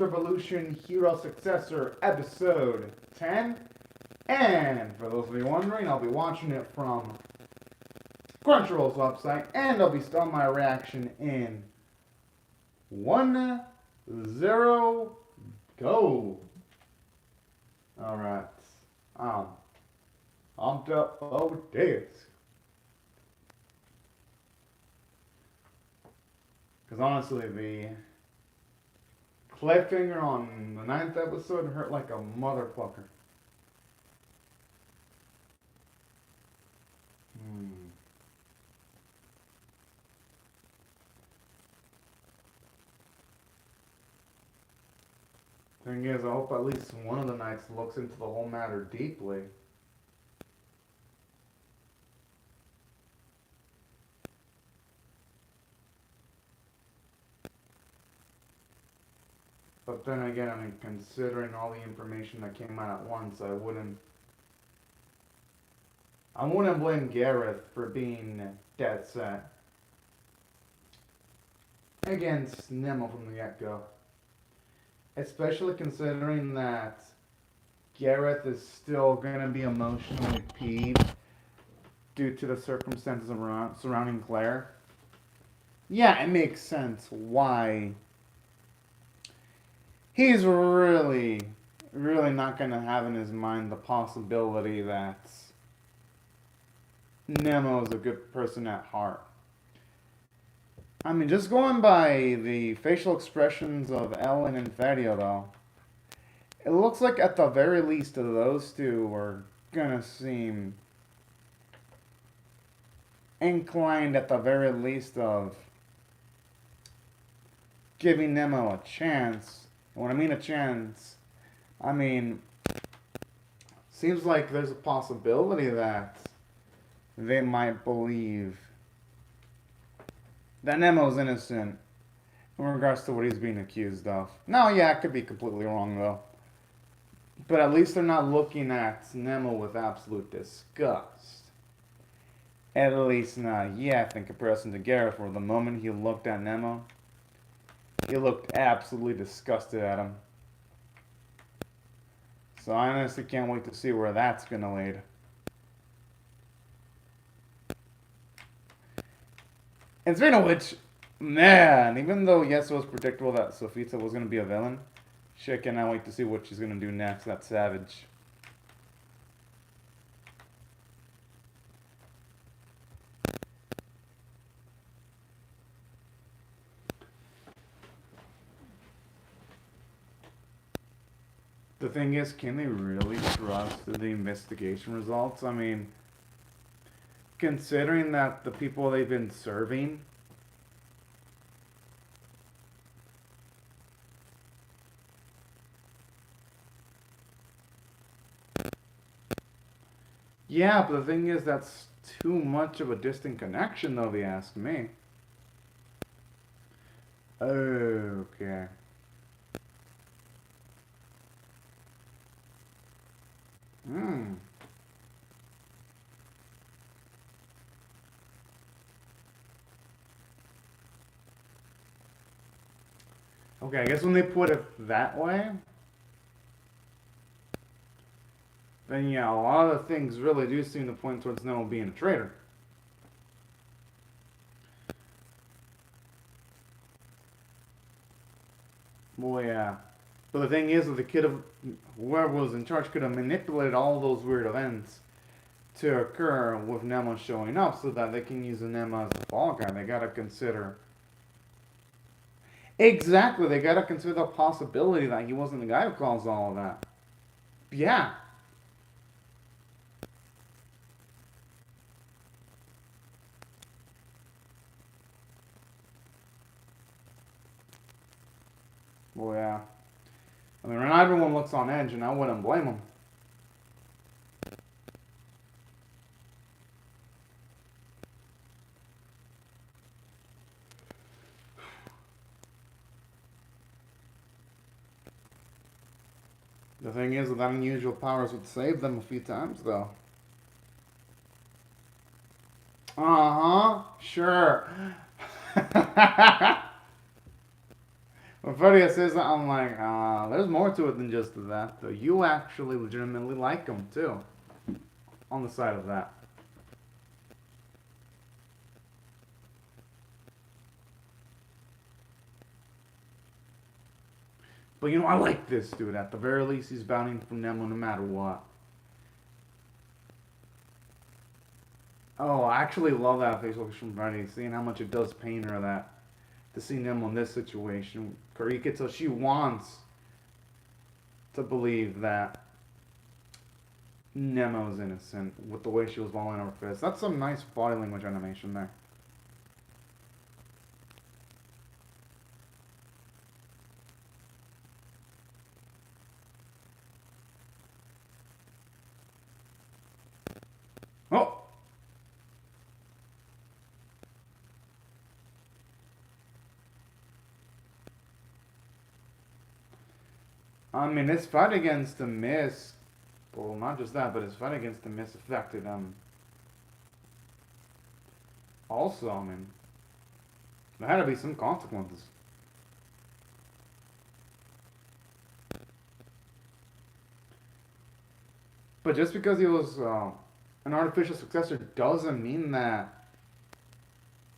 Revolution Hero Successor Episode 10. And for those of you wondering, I'll be watching it from Crunchyroll's website, and I'll be starting my reaction in 1, 0, go. Alright. On to this. Because honestly, the cliffhanger on the 9th episode hurt like a motherfucker. Thing is, I hope at least one of the knights looks into the whole matter deeply. But then again, I mean, considering all the information that came out at once, I wouldn't blame Gareth for being dead set against Nemo from the get-go. Especially considering that Gareth is still going to be emotionally peeved due to the circumstances surrounding Claire. Yeah, it makes sense why he's really not going to have in his mind the possibility that Nemo is a good person at heart. I mean, just going by the facial expressions of Ellen and Fadio, though, it looks like at the very least of those two are gonna seem inclined at the very least of giving Nemo a chance. When I mean a chance, I mean, seems like there's a possibility that they might believe that Nemo's innocent in regards to what he's being accused of. Now, yeah, I could be completely wrong, though. But at least they're not looking at Nemo with absolute disgust. At least not yet, in comparison to Gareth, where the moment he looked at Nemo, he looked absolutely disgusted at him. So I honestly can't wait to see where that's going to lead. And speaking of which, man, even though, yes, it was predictable that Sofita was going to be a villain, shit, cannot wait to see what she's going to do next. That's savage. The thing is, can they really trust the investigation results? I mean, considering that the people they've been serving yeah, but the thing is, that's too much of a distant connection, though, if you ask me. Okay. Okay, I guess when they put it that way, then yeah, a lot of things really do seem to point towards Nemo being a traitor. Well, yeah. But the thing is that whoever was in charge could have manipulated all those weird events to occur with Nemo showing up so that they can use Nemo as the fall guy. They gotta consider... Exactly, they gotta consider the possibility that he wasn't the guy who caused all of that. Yeah. Well, yeah. I mean, not everyone looks on edge, and I wouldn't blame them. The thing is, that unusual powers would save them a few times, though. Uh-huh, sure. When Freddie says that, I'm like, there's more to it than just that, though. You actually legitimately like him, too. On the side of that. But you know, I like this dude. At the very least, he's bounding from Nemo no matter what. Oh, I actually love that facial expression from Freddie, seeing how much it does pain her that to see Nemo in this situation. Karika, so she wants to believe that Nemo's innocent with the way she was balling her fist. That's some nice body language animation there. Oh! I mean, his fight against the Mist, well, not just that, but his fight against the Mist affected him. Also, I mean, there had to be some consequences. But just because he was an artificial successor doesn't mean that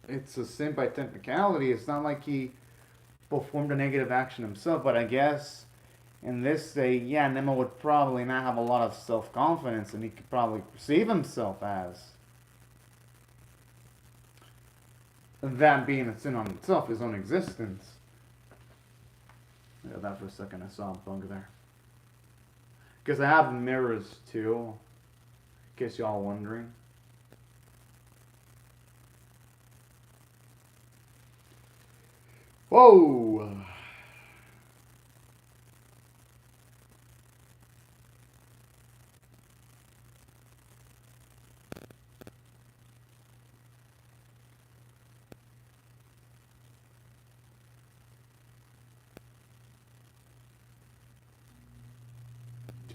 it's a sin by technicality. It's not like he performed a negative action himself, but I guess in this state, yeah, Nemo would probably not have a lot of self-confidence, and he could probably perceive himself as that being a sin on itself, his own existence. Yeah, that for a second, I saw a bug there. Because I have mirrors too, in case y'all wondering. Whoa!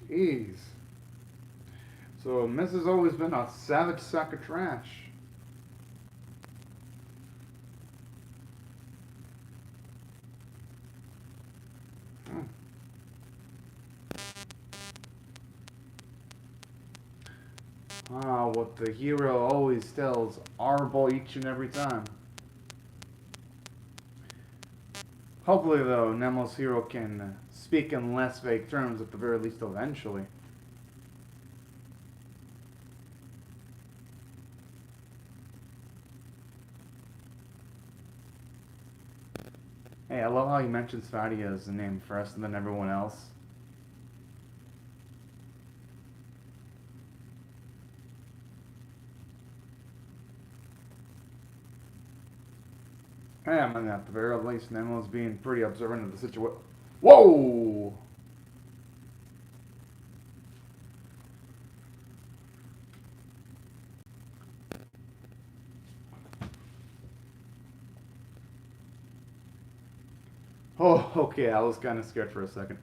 Jeez. So Miss has always been a savage sack of trash. What the hero always tells Arbol each and every time. Hopefully, though, Nemo's hero can speak in less vague terms at the very least eventually. Hey, I love how he mentions Fadia as the name first and then everyone else. Hey, I mean, at the very least, Nemo's being pretty observant of the situation. Whoa! Oh, okay, I was kind of scared for a second.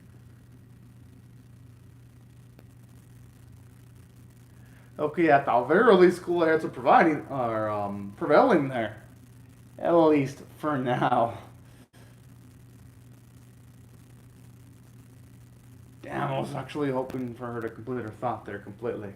Okay, at the very least, cool heads are providing, are prevailing there. At least for now. Damn, I was actually hoping for her to complete her thought there completely.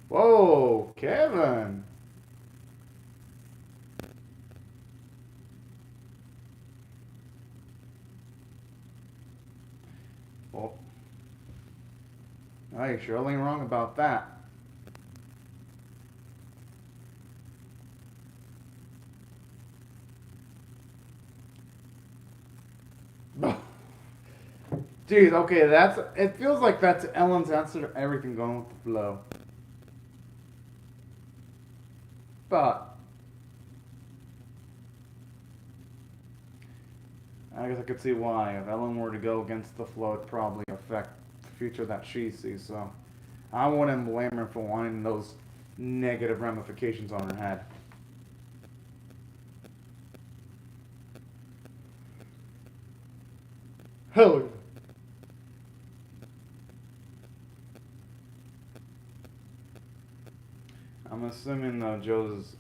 Whoa, Kevin! Well, I surely ain't wrong about that. Jeez, okay, it feels like that's Ellen's answer to everything going with the flow. But I guess I could see why. If Ellen were to go against the flow, it'd probably affect the future that she sees, so I wouldn't blame her for wanting those negative ramifications on her head. Hell yeah. I'm assuming though Joe's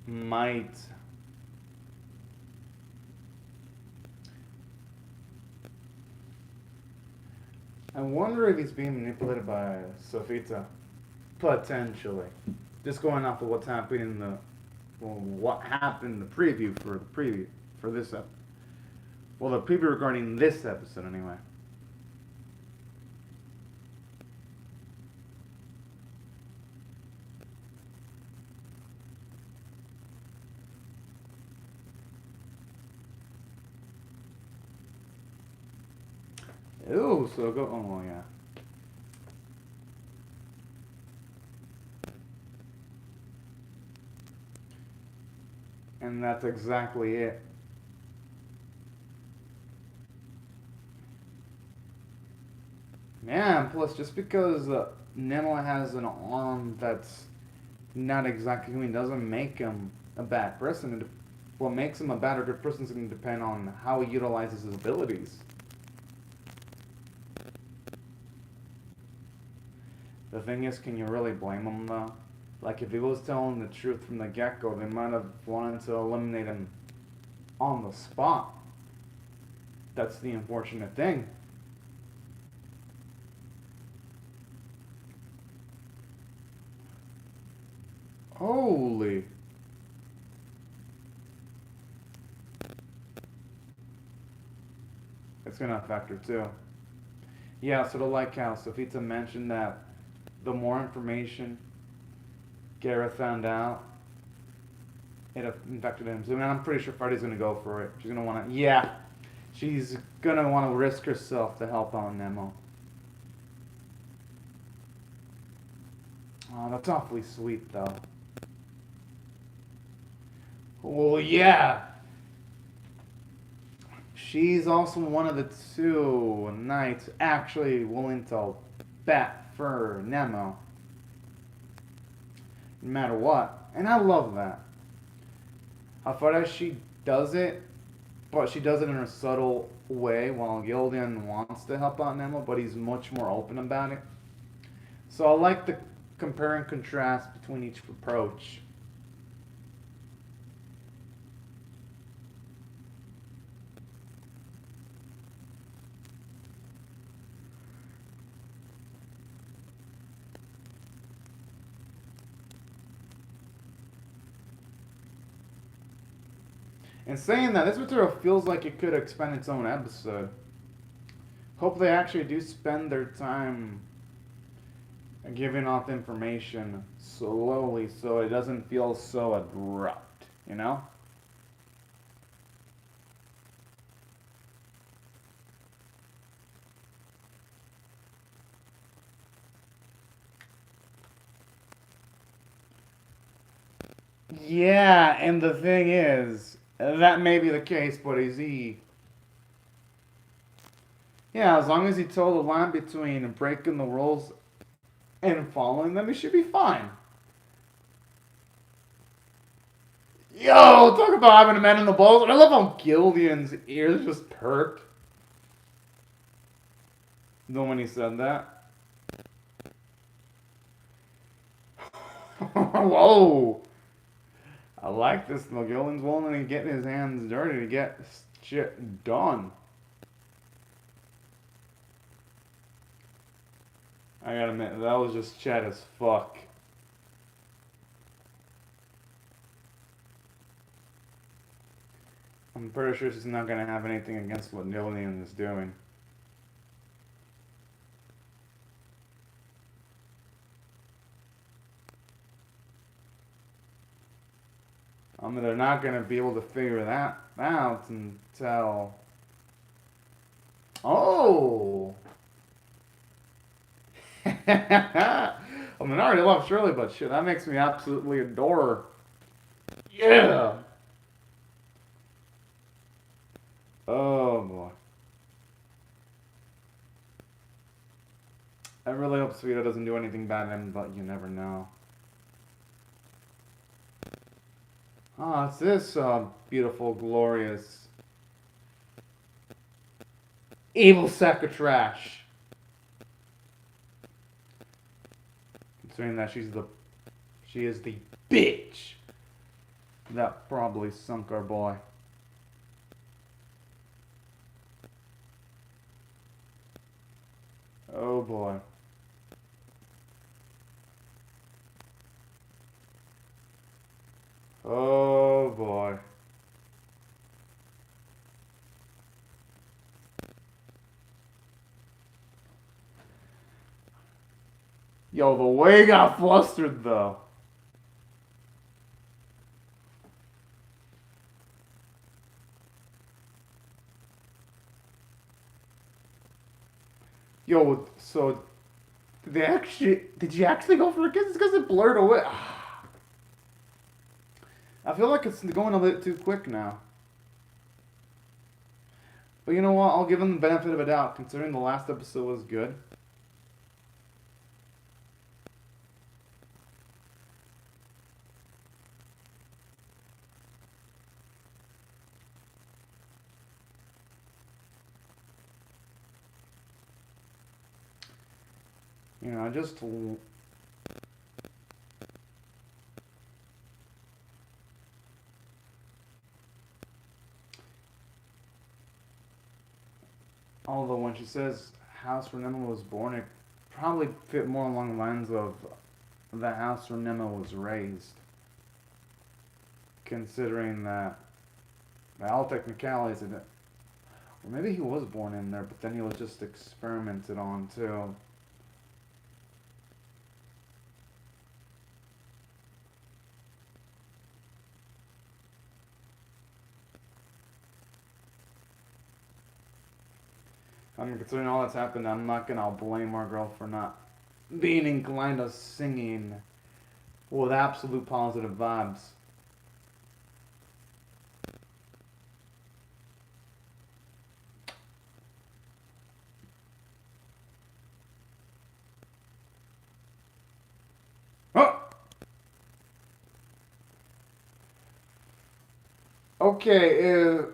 might. I wonder if he's being manipulated by Sofita. Potentially. Just going off of what's happening in the. Well, what happened in the preview for the preview for this episode. Well, the preview regarding this episode, anyway. Ooh, so go. Oh, well, yeah. And that's exactly it. Yeah, and plus, just because Nemo has an arm that's not exactly human doesn't make him a bad person. What makes him a bad or good person is going to depend on how he utilizes his abilities. The thing is, can you really blame him though? Like, if he was telling the truth from the get-go, they might have wanted to eliminate him on the spot. That's the unfortunate thing. Holy. It's gonna affect her too. Yeah, sort of like how Sofita mentioned that the more information Gareth found out, it affected him. So I'm pretty sure Freddy's gonna go for it. She's gonna wanna, yeah, she's gonna wanna risk herself to help out Nemo. Oh, that's awfully sweet though. Well, yeah. She's also one of the two knights actually willing to bet for Nemo. No matter what. And I love that. How far as she does it, but she does it in a subtle way while Gildan wants to help out Nemo, but he's much more open about it. So I like the compare and contrast between each approach. And saying that, this material feels like it could expand its own episode. Hope they actually do spend their time giving off information slowly so it doesn't feel so abrupt, you know? Yeah, and the thing is, that may be the case, but is he? Yeah, as long as he told the line between breaking the rules and following them, he should be fine. Yo, talk about having a man in the balls. I love how Gillian's ears just perked. Then when he said that. Whoa. I like this. Gillian's willing to get his hands dirty to get shit done. I gotta admit, that was just chat as fuck. I'm pretty sure she's not gonna have anything against what Gillian is doing. I mean, they're not gonna be able to figure that out until. Oh! I mean, I already love Shirley, but shit, that makes me absolutely adore her. Yeah! Oh boy. I really hope Sweeta doesn't do anything bad to him, but you never know. Ah, it's this beautiful, glorious Evil sack of trash. Considering that she is the bitch that probably sunk our boy. Oh boy. Oh boy. Yo, the way he got flustered though. Yo, so did you actually go for a kiss? It's because it blurred away. I feel like it's going a bit too quick now. But you know what? I'll give him the benefit of a doubt, considering the last episode was good. You know, just although when she says house where Nemo was born, it probably fit more along the lines of the house where Nemo was raised. Considering that, by all technicalities, or maybe he was born in there, but then he was just experimented on too. I mean, considering all that's happened, I'm not gonna blame our girl for not being inclined to singing with absolute positive vibes. Oh! Okay,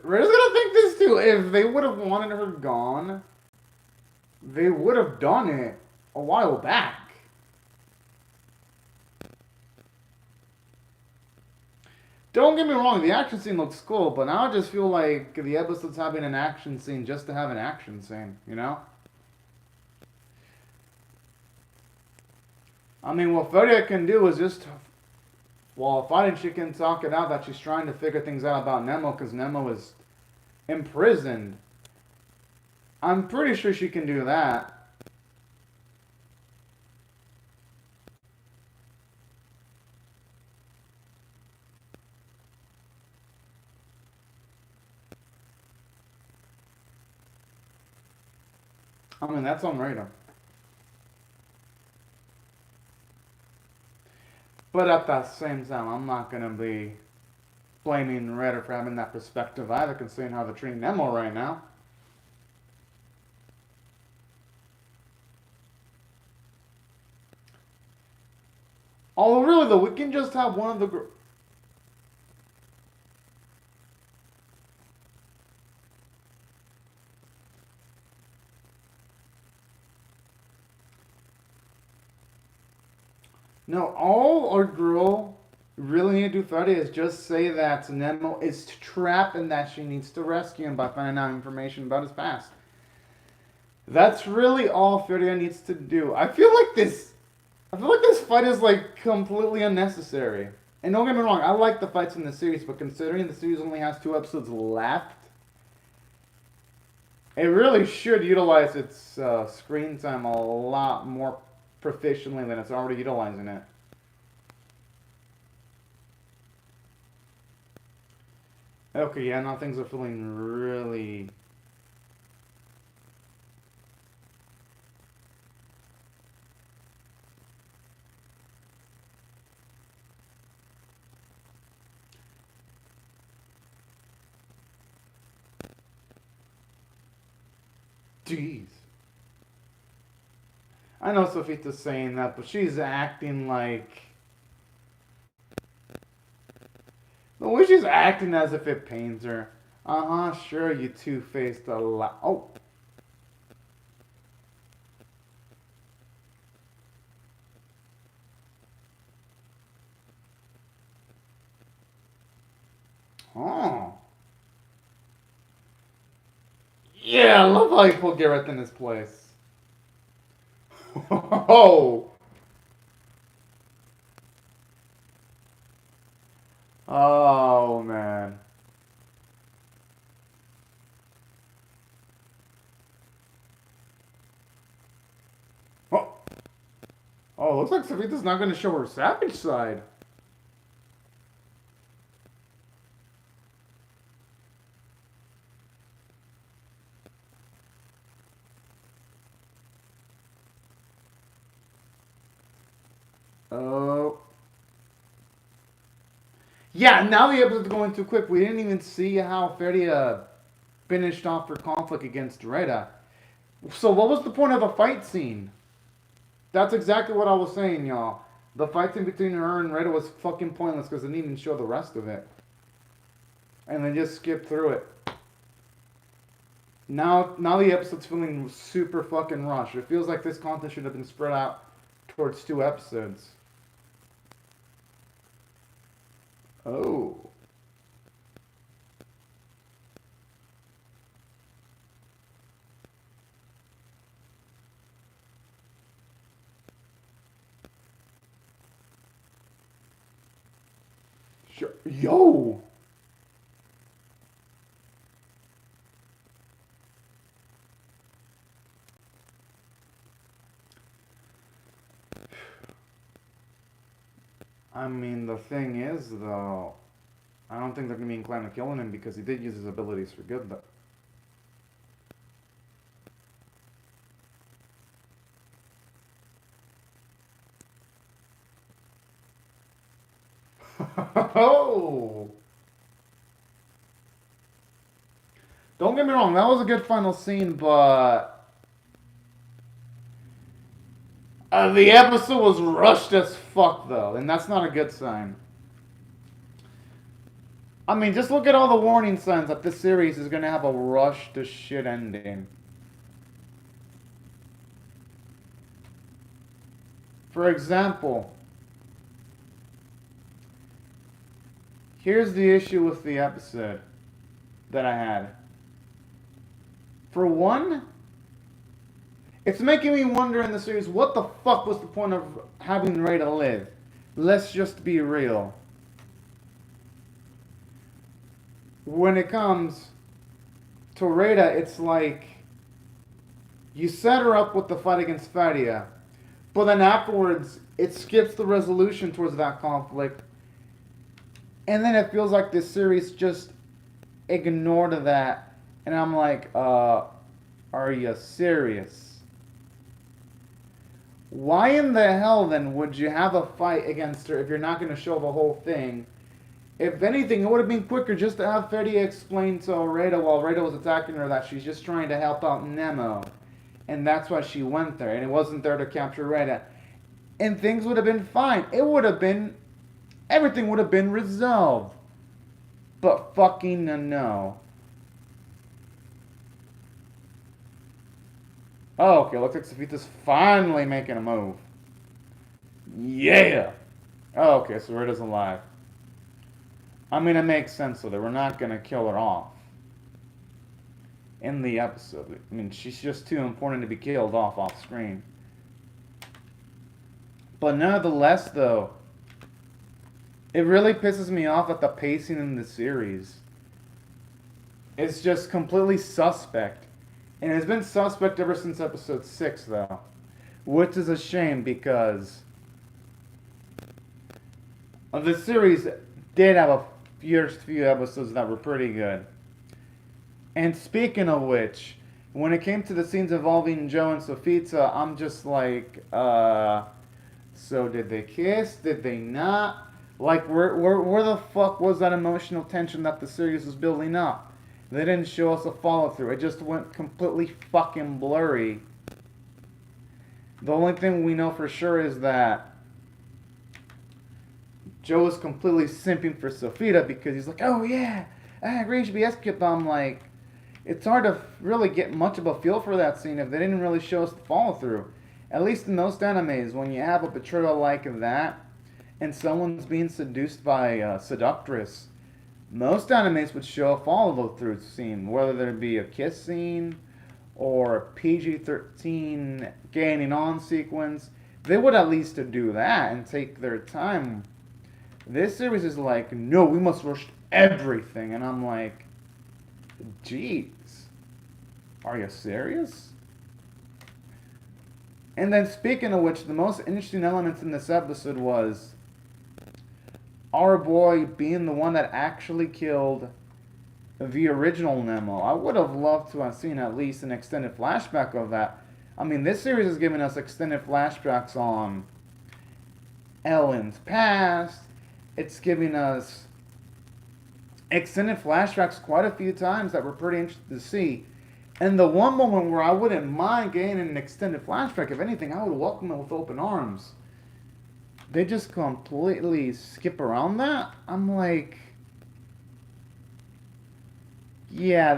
Ray's gonna think this too. If they would have wanted her gone, they would have done it a while back. Don't get me wrong, the action scene looks cool, but now I just feel like the episode's having an action scene just to have an action scene, you know? I mean, what Feria can do is just, while fighting, she can talk it out that she's trying to figure things out about Nemo because Nemo is imprisoned. I'm pretty sure she can do that. I mean, that's on radar. But at the same time, I'm not going to be blaming Redder for having that perspective either, considering how they're treating Nemo right now. Although, really, though, we can just have one of the... No, all our girl really need to do Friday is just say that Nemo is trapped and that she needs to rescue him by finding out information about his past. That's really all Feria needs to do. I feel like this fight is like completely unnecessary. And don't get me wrong, I like the fights in the series, but considering the series only has 2 episodes left, it really should utilize its screen time a lot more proficiently than it's already utilizing it. Okay, yeah, now things are feeling really... Jeez. I know Sofita's saying that, but she's acting like... The way she's acting as if it pains her. Uh-huh, sure, you two-faced a lot. Oh. Yeah, I love how he put Gareth in his place. Oh! Oh, man. Oh, oh, looks like Savita's not going to show her savage side. Oh. Yeah, now the episode's going too quick. We didn't even see how Feria finished off her conflict against Reda. So what was the point of the fight scene? That's exactly what I was saying, y'all. The fight scene between her and Reda was fucking pointless because they didn't even show the rest of it. And they just skipped through it. Now the episode's feeling super fucking rushed. It feels like this content should have been spread out towards 2 episodes. Oh. Sure. Yo! I mean, the thing is, though, I don't think they're going to be inclined to killing him because he did use his abilities for good, though. Oh! Don't get me wrong, that was a good final scene, but the episode was rushed as fuck, though, and that's not a good sign. I mean, just look at all the warning signs that this series is going to have a rush to shit ending. For example, here's the issue with the episode that I had. For one, it's making me wonder in the series, what the fuck was the point of having Reda live? Let's just be real. When it comes to Reda, it's like you set her up with the fight against Fadia, but then afterwards it skips the resolution towards that conflict, and then it feels like this series just ignored that, and I'm like, are you serious? Why in the hell then would you have a fight against her if you're not going to show the whole thing? If anything, it would have been quicker just to have Feria explain to Reda while Reda was attacking her that she's just trying to help out Nemo. And that's why she went there. And it wasn't there to capture Reda. And things would have been fine. It would have been... Everything would have been resolved. But fucking no. Oh, okay. Looks like Safita's finally making a move. Yeah! Oh, okay. So Reda's alive. I mean, it makes sense, so that we're not going to kill her off in the episode. I mean, she's just too important to be killed off screen. But nonetheless, though, it really pisses me off at the pacing in the series. It's just completely suspect. And it's been suspect ever since episode 6, though. Which is a shame, because the series did have a first few episodes that were pretty good. And speaking of which, when it came to the scenes involving Joe and Sofita, I'm just like, so did they kiss? Did they not? Like, where the fuck was that emotional tension that the series was building up? They didn't show us a follow-through. It just went completely fucking blurry. The only thing we know for sure is that Joe is completely simping for Sofita because he's like, oh yeah, I agree, should be escaped. I'm like, it's hard to really get much of a feel for that scene if they didn't really show us the follow-through. At least in those animes, when you have a betrayal like that, and someone's being seduced by a seductress, most animes would show a follow-through scene, whether it be a kiss scene or a PG-13 gaining on sequence. They would at least do that and take their time. This series is like, no, we must rush everything. And I'm like, jeez, are you serious? And then speaking of which, the most interesting elements in this episode was our boy being the one that actually killed the original Nemo. I would have loved to have seen at least an extended flashback of that. I mean, this series is giving us extended flashbacks on Ellen's past. It's giving us extended flashbacks quite a few times that we're pretty interested to see. And the one moment where I wouldn't mind getting an extended flashback, if anything, I would welcome it with open arms. They just completely skip around that. I'm like, yeah,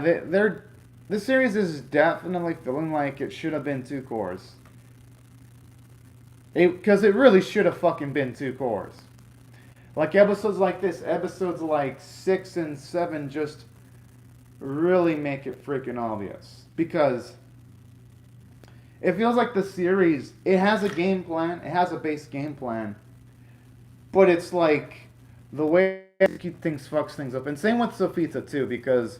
this series is definitely feeling like it should have been 2 cours. Because it really should have fucking been 2 cours. Like episodes like this, episodes like 6 and 7 just really make it freaking obvious. Because it feels like the series, it has a game plan, it has a base game plan, but it's like the way they keep things fucks things up. And same with Sofita too, because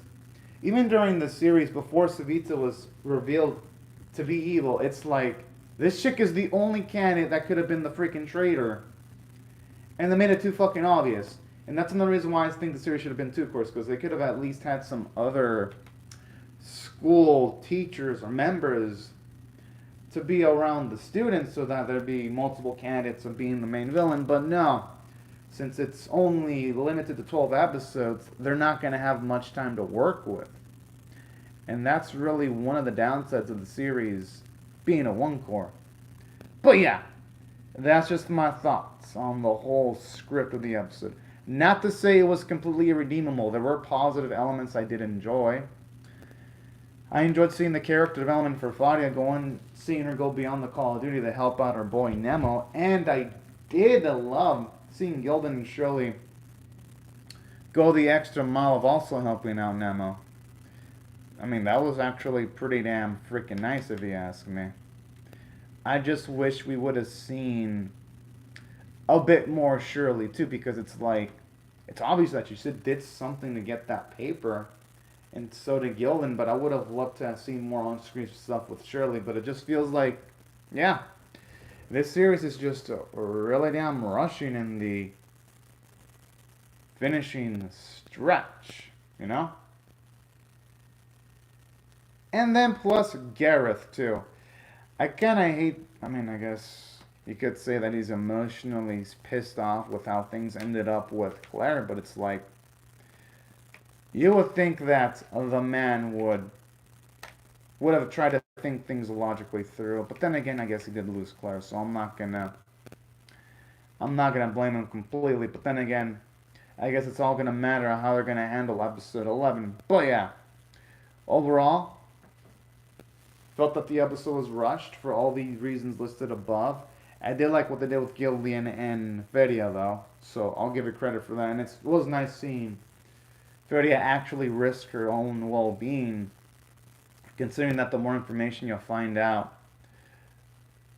even during the series, before Sofita was revealed to be evil, it's like, this chick is the only candidate that could have been the freaking traitor. And they made it too fucking obvious. And that's another reason why I think the series should have been 2 course, because they could have at least had some other school teachers or members to be around the students so that there'd be multiple candidates of being the main villain. But no, since it's only limited to 12 episodes, they're not going to have much time to work with. And that's really one of the downsides of the series being a 1 core. But yeah, that's just my thoughts on the whole script of the episode. Not to say it was completely irredeemable. There were positive elements I did enjoy. I enjoyed seeing the character development for Fadia, seeing her go beyond the Call of Duty to help out her boy Nemo. And I did love seeing Gildan and Shirley go the extra mile of also helping out Nemo. I mean, that was actually pretty damn freaking nice if you ask me. I just wish we would have seen a bit more Shirley too, because it's like, it's obvious that she did something to get that paper, and so did Gildan, but I would have loved to have seen more on-screen stuff with Shirley. But it just feels like, yeah, this series is just really damn rushing in the finishing stretch, you know? And then plus Gareth too. I kind of hate, I mean, I guess you could say that he's emotionally pissed off with how things ended up with Claire, but it's like, you would think that the man would have tried to think things logically through. But then again, I guess he did lose Claire, so I'm not gonna blame him completely. But then again, I guess it's all gonna matter how they're gonna handle episode 11. But yeah, overall, felt that the episode was rushed for all the reasons listed above. I did like what they did with Gillian and Feria though, so I'll give it credit for that. And it was nice seeing Feria actually risk her own well-being, considering that the more information you'll find out,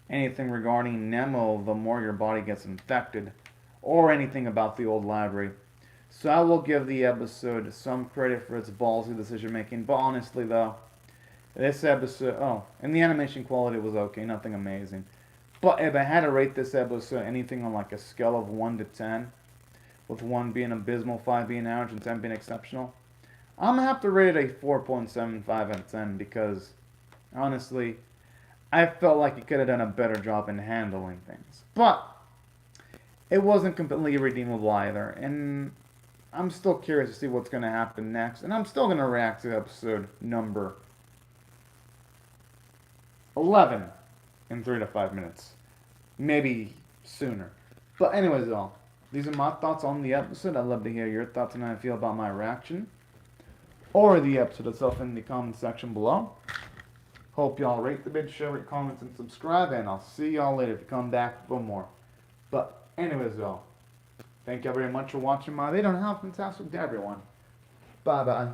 anything regarding Nemo, the more your body gets infected, or anything about the old library. So I will give the episode some credit for its ballsy decision-making, but honestly though, this episode, and the animation quality was okay, nothing amazing. But if I had to rate this episode anything on like a scale of 1 to 10, with 1 being abysmal, 5 being average, and 10 being exceptional, I'm going to have to rate it a 4.75 out of 10 because, honestly, I felt like it could have done a better job in handling things. But it wasn't completely irredeemable either, and I'm still curious to see what's going to happen next, and I'm still going to react to episode number 11 in 3 to 5 minutes. Maybe sooner. But anyways, y'all, these are my thoughts on the episode. I'd love to hear your thoughts on how you feel about my reaction, or the episode itself in the comment section below. Hope y'all rate the video, share it, comment, and subscribe, and I'll see y'all later if you come back for more. But anyways, y'all, Thank you very much for watching my video, and have a fantastic day, everyone. Bye-bye.